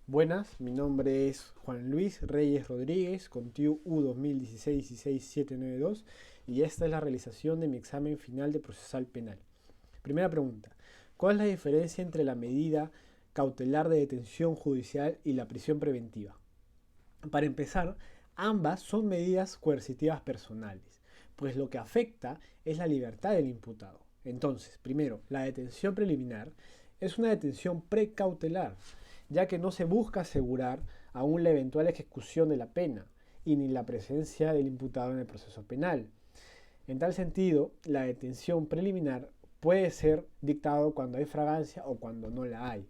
Buenas, mi nombre es Juan Luis Reyes Rodríguez, con TIU U 2016-16792, y esta es la realización de mi examen final de procesal penal. Primera pregunta: ¿cuál es la diferencia entre la medida cautelar de detención judicial y la prisión preventiva? Para empezar, ambas son medidas coercitivas personales, pues lo que afecta es la libertad del imputado. Entonces, primero, la detención preliminar es una detención precautelar, ya que no se busca asegurar aún la eventual ejecución de la pena y ni la presencia del imputado en el proceso penal. En tal sentido, la detención preliminar puede ser dictado cuando hay fragancia o cuando no la hay.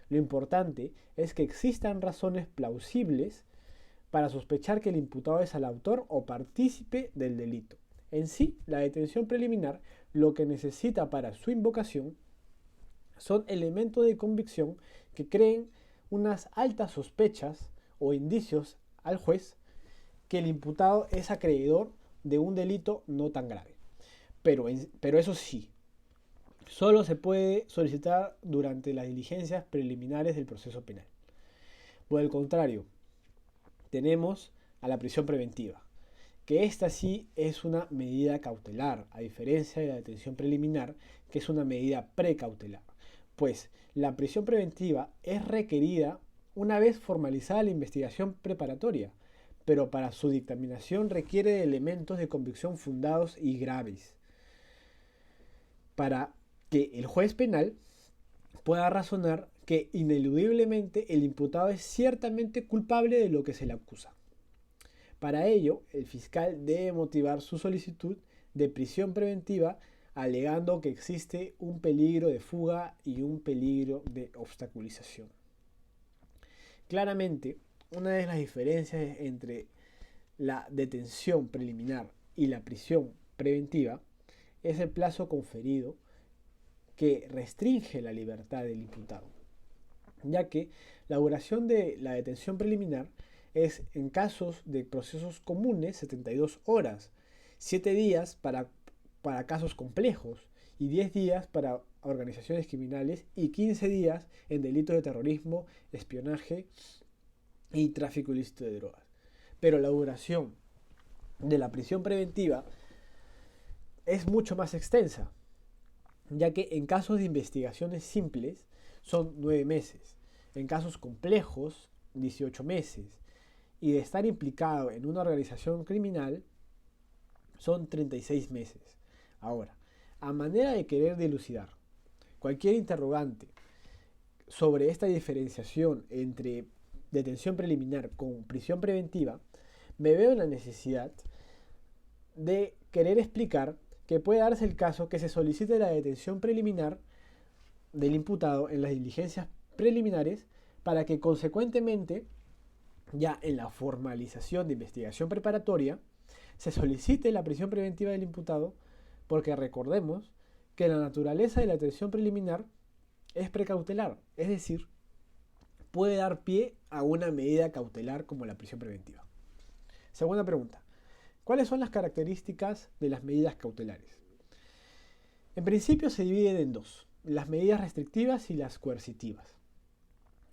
Lo importante es que existan razones plausibles para sospechar que el imputado es el autor o partícipe del delito. En sí, la detención preliminar lo que necesita para su invocación son elementos de convicción que creen unas altas sospechas o indicios al juez que el imputado es acreedor de un delito no tan grave. Pero eso sí, solo se puede solicitar durante las diligencias preliminares del proceso penal. Por el contrario, tenemos a la prisión preventiva, que esta sí es una medida cautelar, a diferencia de la detención preliminar, que es una medida precautelar. Pues la prisión preventiva es requerida una vez formalizada la investigación preparatoria, pero para su dictaminación requiere de elementos de convicción fundados y graves, para que el juez penal pueda razonar que ineludiblemente el imputado es ciertamente culpable de lo que se le acusa. Para ello, el fiscal debe motivar su solicitud de prisión preventiva alegando que existe un peligro de fuga y un peligro de obstaculización. Claramente, una de las diferencias entre la detención preliminar y la prisión preventiva es el plazo conferido, que restringe la libertad del imputado, ya que la duración de la detención preliminar es, en casos de procesos comunes, 72 horas, 7 días para casos complejos y 10 días para organizaciones criminales y 15 días en delitos de terrorismo, espionaje y tráfico ilícito de drogas. Pero la duración de la prisión preventiva es mucho más extensa, ya que en casos de investigaciones simples son 9 meses, en casos complejos 18 meses, y de estar implicado en una organización criminal son 36 meses. Ahora, a manera de querer dilucidar cualquier interrogante sobre esta diferenciación entre detención preliminar con prisión preventiva, me veo en la necesidad de querer explicar que puede darse el caso que se solicite la detención preliminar del imputado en las diligencias preliminares para que consecuentemente, ya en la formalización de investigación preparatoria, se solicite la prisión preventiva del imputado, porque recordemos que la naturaleza de la detención preliminar es precautelar, es decir, puede dar pie a una medida cautelar como la prisión preventiva. Segunda pregunta: ¿cuáles son las características de las medidas cautelares? En principio se dividen en dos: las medidas restrictivas y las coercitivas.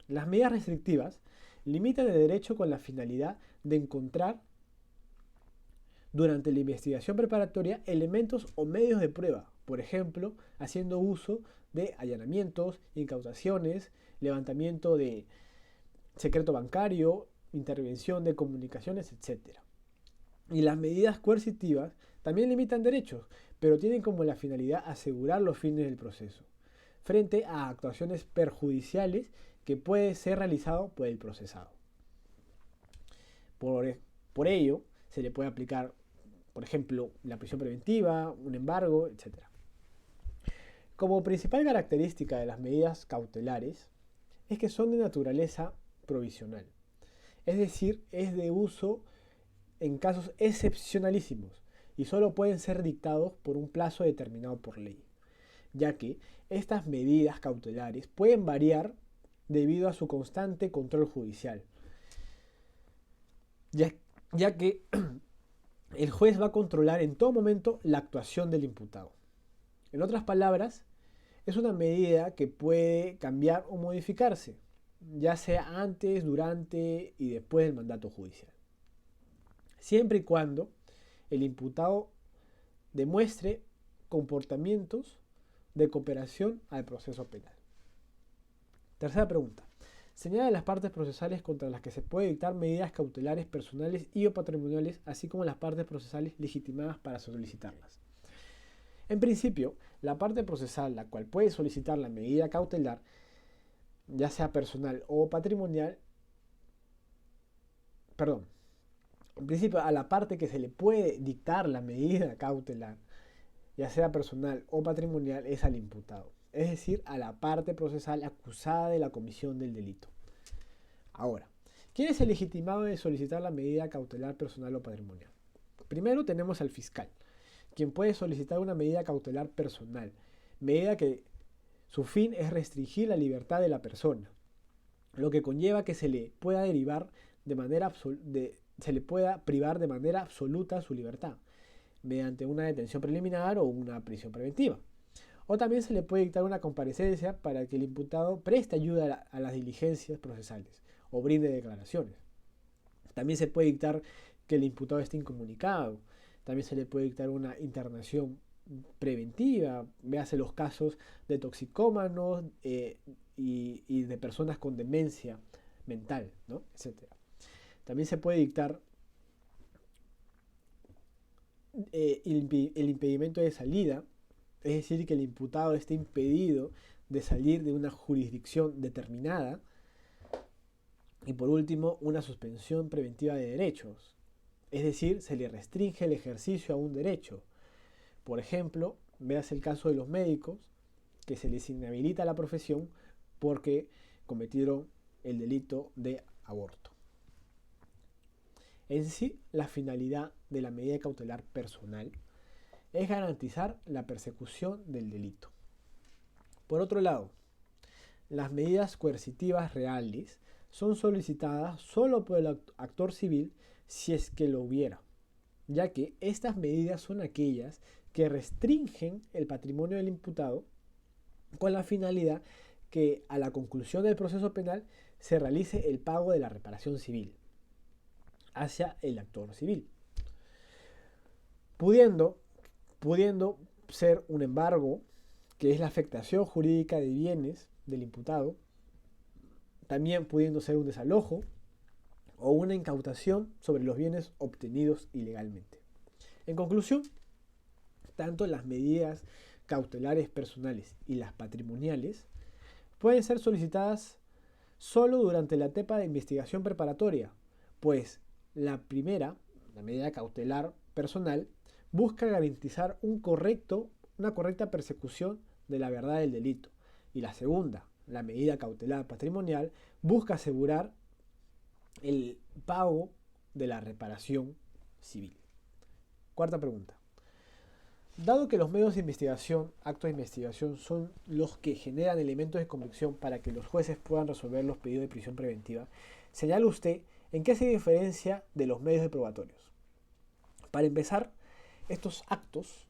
Las medidas restrictivas limitan el derecho con la finalidad de encontrar durante la investigación preparatoria elementos o medios de prueba, por ejemplo, haciendo uso de allanamientos, incautaciones, levantamiento de secreto bancario, intervención de comunicaciones, etc. Y las medidas coercitivas también limitan derechos, pero tienen como la finalidad asegurar los fines del proceso, frente a actuaciones perjudiciales que puede ser realizado por el procesado. Por ello, se le puede aplicar, por ejemplo, la prisión preventiva, un embargo, etc. Como principal característica de las medidas cautelares es que son de naturaleza provisional, es decir, es de uso en casos excepcionalísimos y solo pueden ser dictados por un plazo determinado por ley, ya que estas medidas cautelares pueden variar debido a su constante control judicial, ya, ya que el juez va a controlar en todo momento la actuación del imputado. En otras palabras, es una medida que puede cambiar o modificarse. ya sea antes, durante y después del mandato judicial, siempre y cuando el imputado demuestre comportamientos de cooperación al proceso penal. Tercera pregunta. Señala las partes procesales contra las que se puede dictar medidas cautelares personales y o patrimoniales, así como las partes procesales legitimadas para solicitarlas. En principio, la parte procesal, la cual puede solicitar la medida cautelar, ya sea personal o patrimonial, en principio a la parte que se le puede dictar la medida cautelar, ya sea personal o patrimonial, es al imputado, es decir, a la parte procesal acusada de la comisión del delito. Ahora, ¿quién es el legitimado de solicitar la medida cautelar personal o patrimonial? Primero tenemos al fiscal, quien puede solicitar una medida cautelar personal, medida que su fin es restringir la libertad de la persona, lo que conlleva que se le pueda se le pueda privar de manera absoluta su libertad, mediante una detención preliminar o una prisión preventiva. O también se le puede dictar una comparecencia para que el imputado preste ayuda a las diligencias procesales o brinde declaraciones. También se puede dictar que el imputado esté incomunicado. También se le puede dictar una internación preventiva. Véase los casos de toxicómanos y de personas con demencia mental, ¿no? Etcétera. También se puede dictar el impedimento de salida, es decir, que el imputado esté impedido de salir de una jurisdicción determinada. Y por último, una suspensión preventiva de derechos, es decir, se le restringe el ejercicio a un derecho. Por ejemplo, veas el caso de los médicos, que se les inhabilita la profesión porque cometieron el delito de aborto. En sí, la finalidad de la medida cautelar personal es garantizar la persecución del delito. Por otro lado, las medidas coercitivas reales son solicitadas solo por el actor civil si es que lo hubiera, ya que estas medidas son aquellas que restringen el patrimonio del imputado con la finalidad que a la conclusión del proceso penal se realice el pago de la reparación civil hacia el actor civil, pudiendo ser un embargo, que es la afectación jurídica de bienes del imputado, también pudiendo ser un desalojo o una incautación sobre los bienes obtenidos ilegalmente. En conclusión, tanto las medidas cautelares personales y las patrimoniales pueden ser solicitadas solo durante la etapa de investigación preparatoria, pues la primera, la medida cautelar personal, busca garantizar una correcta persecución de la verdad del delito, y la segunda, la medida cautelar patrimonial, busca asegurar el pago de la reparación civil. Cuarta pregunta. Dado que los medios de investigación, actos de investigación, son los que generan elementos de convicción para que los jueces puedan resolver los pedidos de prisión preventiva, señala usted en qué se diferencia de los medios de probatorios. Para empezar, estos actos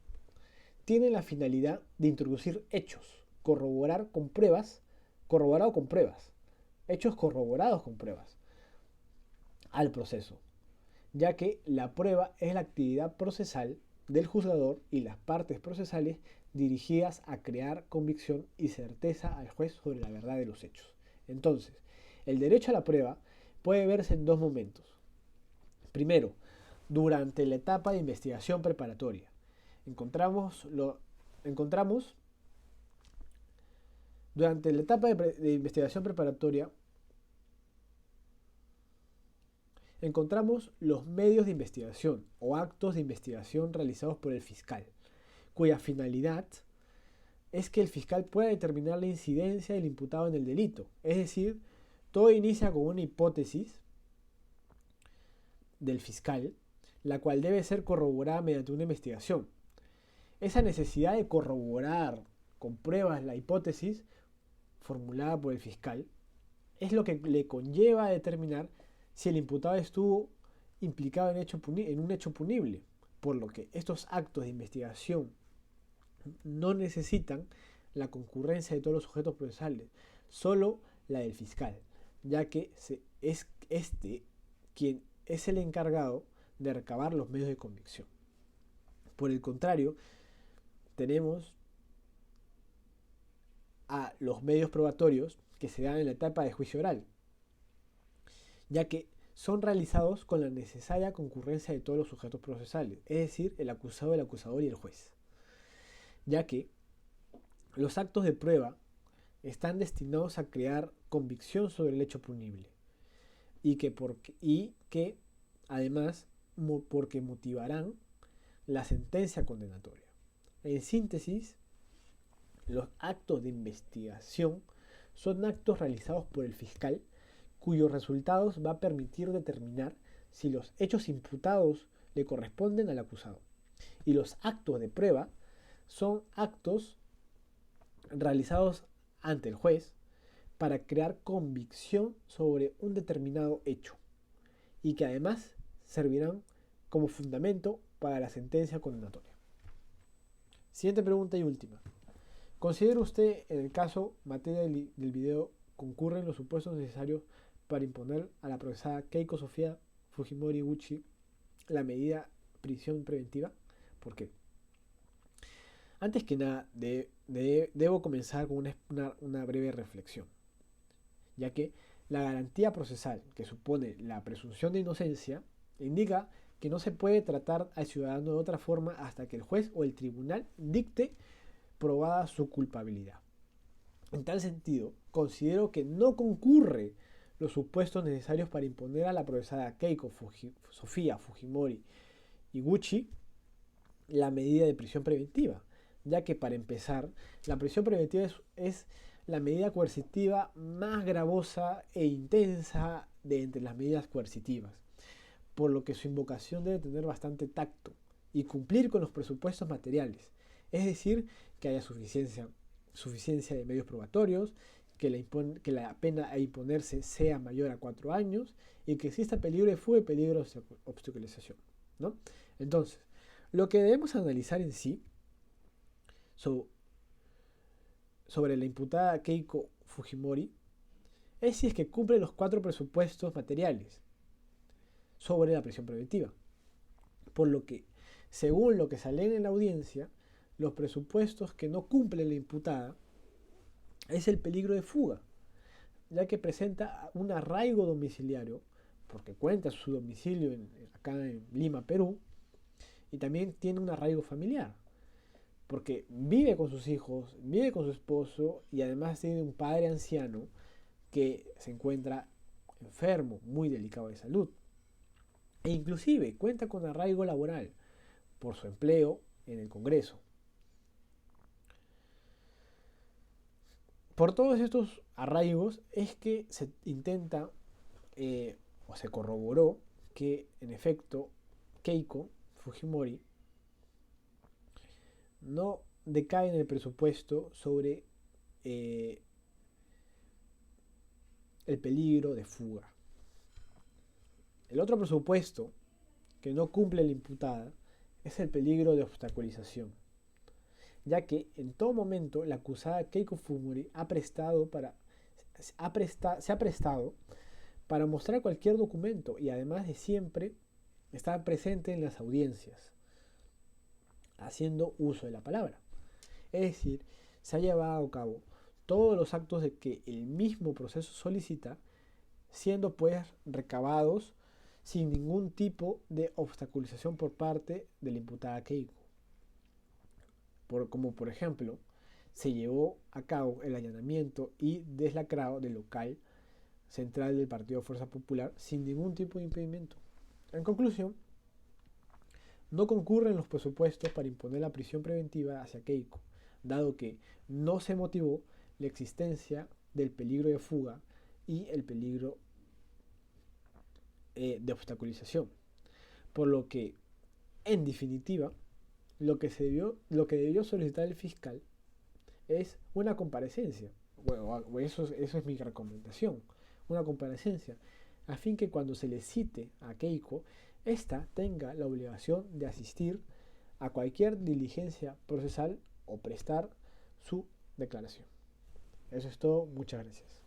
tienen la finalidad de introducir hechos, corroborados con pruebas, hechos corroborados con pruebas al proceso, ya que la prueba es la actividad procesal del juzgador y las partes procesales dirigidas a crear convicción y certeza al juez sobre la verdad de los hechos. Entonces, el derecho a la prueba puede verse en dos momentos. Primero, durante la etapa de investigación preparatoria. Durante la etapa de investigación preparatoria encontramos los medios de investigación o actos de investigación realizados por el fiscal, cuya finalidad es que el fiscal pueda determinar la incidencia del imputado en el delito. Es decir, todo inicia con una hipótesis del fiscal, la cual debe ser corroborada mediante una investigación. Esa necesidad de corroborar con pruebas la hipótesis formulada por el fiscal es lo que le conlleva a determinar si el imputado estuvo implicado en un hecho punible, por lo que estos actos de investigación no necesitan la concurrencia de todos los sujetos procesales, solo la del fiscal. ya que es este quien es el encargado de recabar los medios de convicción. Por el contrario, tenemos a los medios probatorios que se dan en la etapa de juicio oral, ya que son realizados con la necesaria concurrencia de todos los sujetos procesales, es decir, el acusado, el acusador y el juez, ya que los actos de prueba están destinados a crear convicción sobre el hecho punible y que además porque motivarán la sentencia condenatoria. En síntesis, los actos de investigación son actos realizados por el fiscal cuyos resultados va a permitir determinar si los hechos imputados le corresponden al acusado. Y los actos de prueba son actos realizados ante el juez para crear convicción sobre un determinado hecho y que además servirán como fundamento para la sentencia condenatoria. Siguiente pregunta y última. ¿Considera usted en el caso materia del video concurren los supuestos necesarios para imponer a la procesada Keiko Sofía Fujimori Iguchi la medida prisión preventiva? ¿Por qué? Antes que nada, debo comenzar con una breve reflexión, ya que la garantía procesal que supone la presunción de inocencia indica que no se puede tratar al ciudadano de otra forma hasta que el juez o el tribunal dicte probada su culpabilidad. En tal sentido, considero que no concurre los supuestos necesarios para imponer a la procesada Keiko Sofía Fujimori Iguchi la medida de prisión preventiva, ya que para empezar, la prisión preventiva es la medida coercitiva más gravosa e intensa de entre las medidas coercitivas, por lo que su invocación debe tener bastante tacto y cumplir con los presupuestos materiales, es decir, que haya suficiencia de medios probatorios, que la pena a imponerse sea mayor a 4 años y que exista peligro de fuga y peligro de obstaculización, ¿no? Entonces, lo que debemos analizar en sí sobre la imputada Keiko Fujimori es si es que cumple los 4 presupuestos materiales sobre la prisión preventiva. Por lo que, según lo que se alega en la audiencia, los presupuestos que no cumple la imputada es el peligro de fuga, ya que presenta un arraigo domiciliario, porque cuenta su domicilio acá en Lima, Perú, y también tiene un arraigo familiar, porque vive con sus hijos, vive con su esposo y además tiene un padre anciano que se encuentra enfermo, muy delicado de salud. E inclusive cuenta con arraigo laboral por su empleo en el Congreso. Por todos estos arraigos es que se intenta o se corroboró que en efecto Keiko Fujimori no decae en el presupuesto sobre el peligro de fuga. El otro presupuesto que no cumple la imputada es el peligro de obstaculización, ya que en todo momento la acusada Keiko Fujimori se ha prestado para mostrar cualquier documento y además de siempre estar presente en las audiencias, haciendo uso de la palabra. Es decir, se ha llevado a cabo todos los actos de que el mismo proceso solicita, siendo pues recabados sin ningún tipo de obstaculización por parte de la imputada Keiko. Como por ejemplo, se llevó a cabo el allanamiento y deslacrado del local central del Partido Fuerza Popular sin ningún tipo de impedimento. En conclusión, no concurren los presupuestos para imponer la prisión preventiva hacia Keiko, dado que no se motivó la existencia del peligro de fuga y el peligro de obstaculización. Por lo que, en definitiva, lo que debió solicitar el fiscal es una comparecencia. Bueno, eso es mi recomendación. Una comparecencia, a fin que cuando se le cite a Keiko, ésta tenga la obligación de asistir a cualquier diligencia procesal o prestar su declaración. Eso es todo. Muchas gracias.